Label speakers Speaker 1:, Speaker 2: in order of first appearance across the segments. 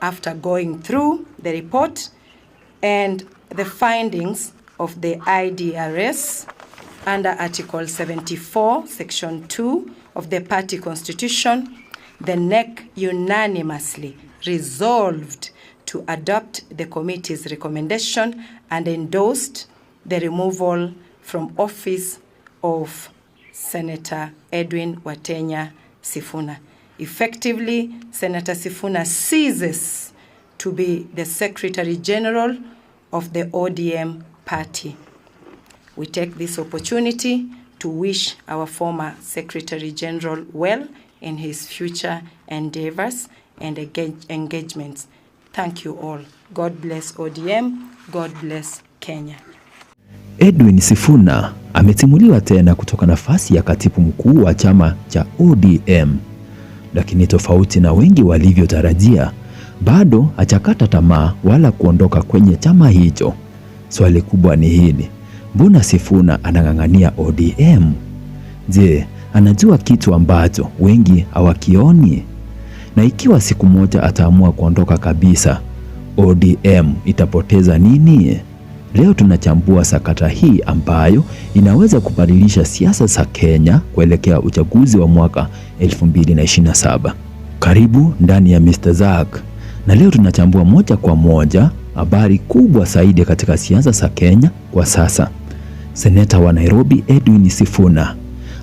Speaker 1: after going through the report and the findings of the IDRS under Article 74, Section 2 of the party constitution, the NEC unanimously resolved to adopt the committee's recommendation and endorsed the removal from office of Senator Edwin Watenya Sifuna. Effectively, Senator Sifuna ceases to be the Secretary General of the ODM party. We take this opportunity to wish our former Secretary General well in his future endeavors and engagements. Thank you all. God bless ODM. God bless Kenya.
Speaker 2: Edwin Sifuna ametimuliwa tena kutoka nafasi ya katibu mkuu wa chama cha ODM. Lakini tofauti na wengi walivyotarajia, bado hajakata tamaa wala kuondoka kwenye chama hicho. Swali kubwa ni hili: mbona Sifuna anang'ang'ania ODM? Je, anajua kitu ambacho wengi hawakioni? Na ikiwa siku moja ataamua kuondoka kabisa, ODM itapoteza nini? Leo tunachambua sakata hii ambayo inaweza kubadilisha siasa za Kenya kuelekea uchaguzi wa mwaka 2027. Karibu ndani ya Mr. Zack, na leo tunachambua moja kwa moja habari kubwa zaidi katika siasa za Kenya kwa sasa. Seneta wa Nairobi Edwin Sifuna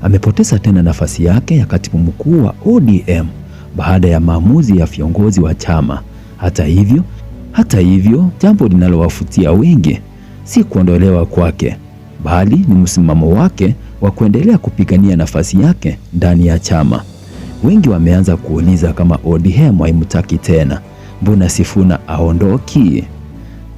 Speaker 2: amepoteza tena nafasi yake ya katibu mkuu wa ODM baada ya maamuzi ya viongozi wa chama. Hata hivyo, jambo linalowafutia wengi si kuondolewa kwake, bali ni msimamo wake wa kuendelea kupigania nafasi yake ndani ya chama. Wengi wameanza kuuliza kama ODM haimtaki tena, mbona Sifuna aondoki?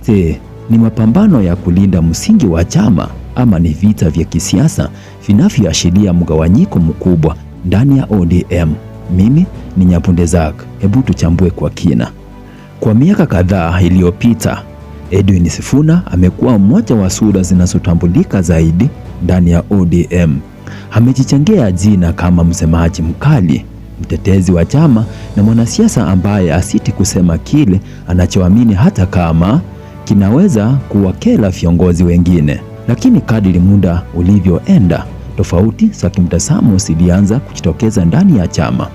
Speaker 2: Je, ni mapambano ya kulinda msingi wa chama ama ni vita vya kisiasa vinavyoashiria mgawanyiko mkubwa ndani ya ODM? Mimi ni Nyapunde Zack, hebu tuchambue kwa kina. Kwa miaka kadhaa iliyopita, Edwin Sifuna amekuwa mmoja wa sura zinazotambulika zaidi ndani ya ODM. Amejijengea jina kama msemaji mkali, mtetezi wa chama na mwanasiasa ambaye asiti kusema kile anachoamini hata kama kinaweza kuwakera viongozi wengine. Lakini kadiri muda ulivyoenda, tofauti za kimtazamo zilianza kujitokeza ndani ya chama.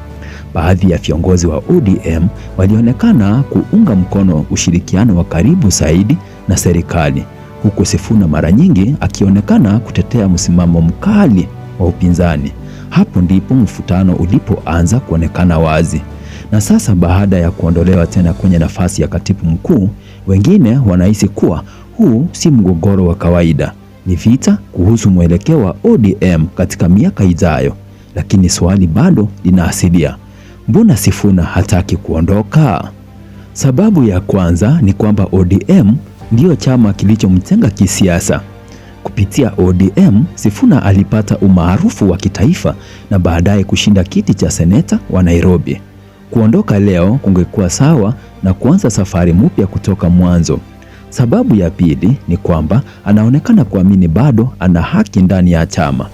Speaker 2: Baadhi ya viongozi wa ODM walionekana kuunga mkono ushirikiano wa karibu zaidi na serikali, huku Sifuna mara nyingi akionekana kutetea msimamo mkali wa upinzani. Hapo ndipo mvutano ulipoanza kuonekana wazi. Na sasa baada ya kuondolewa tena kwenye nafasi ya katibu mkuu, wengine wanahisi kuwa huu si mgogoro wa kawaida, ni vita kuhusu mwelekeo wa ODM katika miaka ijayo. Lakini swali bado linaasilia: mbona Sifuna hataki kuondoka? Sababu ya kwanza ni kwamba ODM ndiyo chama kilichomtenga kisiasa. Kupitia ODM, Sifuna alipata umaarufu wa kitaifa na baadaye kushinda kiti cha seneta wa Nairobi. Kuondoka leo kungekuwa sawa na kuanza safari mpya kutoka mwanzo. Sababu ya pili ni kwamba anaonekana kuamini bado ana haki ndani ya chama.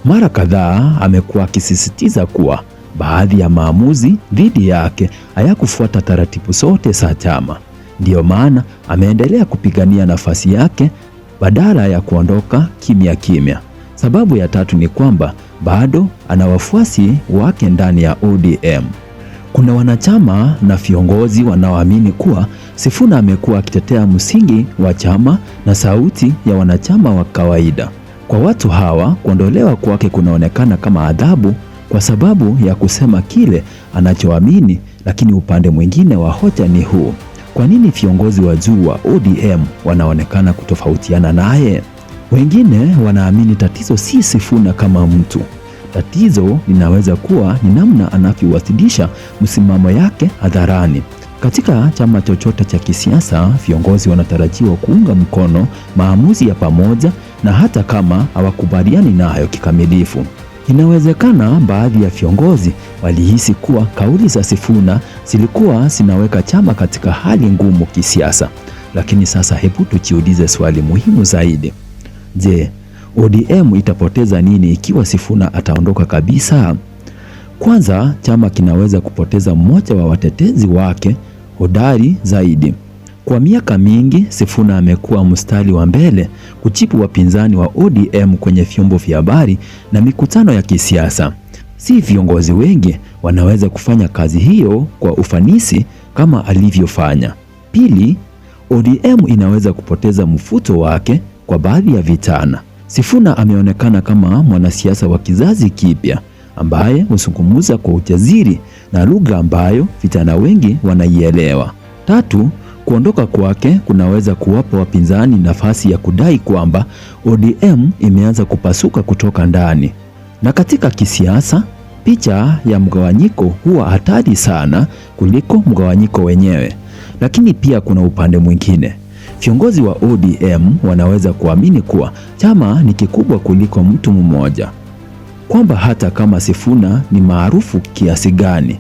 Speaker 2: Mara kadhaa amekuwa akisisitiza kuwa baadhi ya maamuzi dhidi yake hayakufuata taratibu zote za chama. Ndiyo maana ameendelea kupigania nafasi yake badala ya kuondoka kimya kimya. Sababu ya tatu ni kwamba bado ana wafuasi wake ndani ya ODM. Kuna wanachama na viongozi wanaoamini kuwa Sifuna amekuwa akitetea msingi wa chama na sauti ya wanachama wa kawaida. Kwa watu hawa, kuondolewa kwake kunaonekana kama adhabu kwa sababu ya kusema kile anachoamini. Lakini upande mwingine wa hoja ni huu: kwa nini viongozi wa juu wa ODM wanaonekana kutofautiana naye? Wengine wanaamini tatizo si Sifuna kama mtu. Tatizo linaweza kuwa ni namna anavyowasilisha msimamo yake hadharani. Katika chama chochote cha kisiasa, viongozi wanatarajiwa kuunga mkono maamuzi ya pamoja na hata kama hawakubaliani nayo kikamilifu. Inawezekana baadhi ya viongozi walihisi kuwa kauli za Sifuna zilikuwa zinaweka chama katika hali ngumu kisiasa. Lakini sasa hebu tujiulize swali muhimu zaidi. Je, ODM itapoteza nini ikiwa Sifuna ataondoka kabisa? Kwanza, chama kinaweza kupoteza mmoja wa watetezi wake, hodari zaidi. Kwa miaka mingi, Sifuna amekuwa mstari wa mbele kujibu wapinzani wa ODM kwenye vyombo vya habari na mikutano ya kisiasa. Si viongozi wengi wanaweza kufanya kazi hiyo kwa ufanisi kama alivyofanya. Pili, ODM inaweza kupoteza mvuto wake kwa baadhi ya vijana. Sifuna ameonekana kama mwanasiasa wa kizazi kipya ambaye huzungumza kwa ujasiri na lugha ambayo vijana wengi wanaielewa. Tatu, kuondoka kwake kunaweza kuwapa wapinzani nafasi ya kudai kwamba ODM imeanza kupasuka kutoka ndani. Na katika kisiasa, picha ya mgawanyiko huwa hatari sana kuliko mgawanyiko wenyewe. Lakini pia kuna upande mwingine. Viongozi wa ODM wanaweza kuamini kuwa chama ni kikubwa kuliko mtu mmoja, kwamba hata kama Sifuna ni maarufu kiasi gani,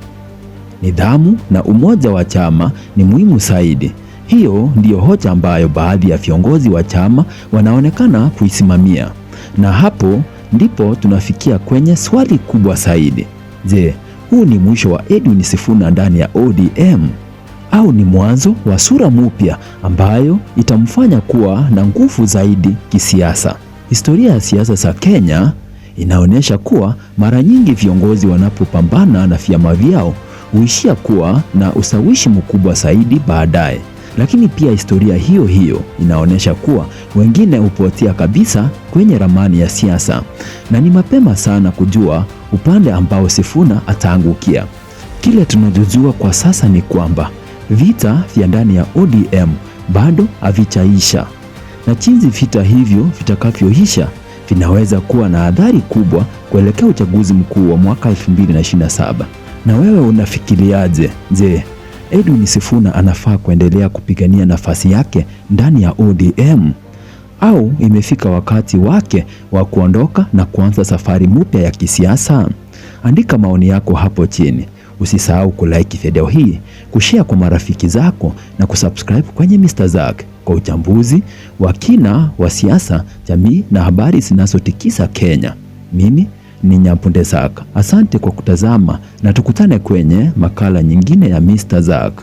Speaker 2: nidhamu na umoja wa chama ni muhimu zaidi. Hiyo ndiyo hoja ambayo baadhi ya viongozi wa chama wanaonekana kuisimamia. Na hapo ndipo tunafikia kwenye swali kubwa zaidi. Je, huu ni mwisho wa Edwin Sifuna ndani ya ODM? Au ni mwanzo wa sura mpya ambayo itamfanya kuwa na nguvu zaidi kisiasa? Historia ya siasa za Kenya inaonyesha kuwa mara nyingi viongozi wanapopambana na vyama vyao huishia kuwa na ushawishi mkubwa zaidi baadaye. Lakini pia historia hiyo hiyo inaonyesha kuwa wengine hupotea kabisa kwenye ramani ya siasa, na ni mapema sana kujua upande ambao Sifuna ataangukia. Kile tunachojua kwa sasa ni kwamba vita vya ndani ya ODM bado havijaisha, na jinsi vita hivyo vitakavyoisha vinaweza kuwa na athari kubwa kuelekea uchaguzi mkuu wa mwaka 2027. Na wewe unafikiriaje? Je, Edwin Sifuna anafaa kuendelea kupigania nafasi yake ndani ya ODM, au imefika wakati wake wa kuondoka na kuanza safari mpya ya kisiasa? Andika maoni yako hapo chini. Usisahau kulike video hii, kushare kwa marafiki zako na kusubscribe kwenye Mr. Zack kwa uchambuzi wa kina wa siasa, jamii na habari zinazotikisa Kenya. Mimi ni Nyapunde Zack. Asante kwa kutazama na tukutane kwenye makala nyingine ya Mr. Zack.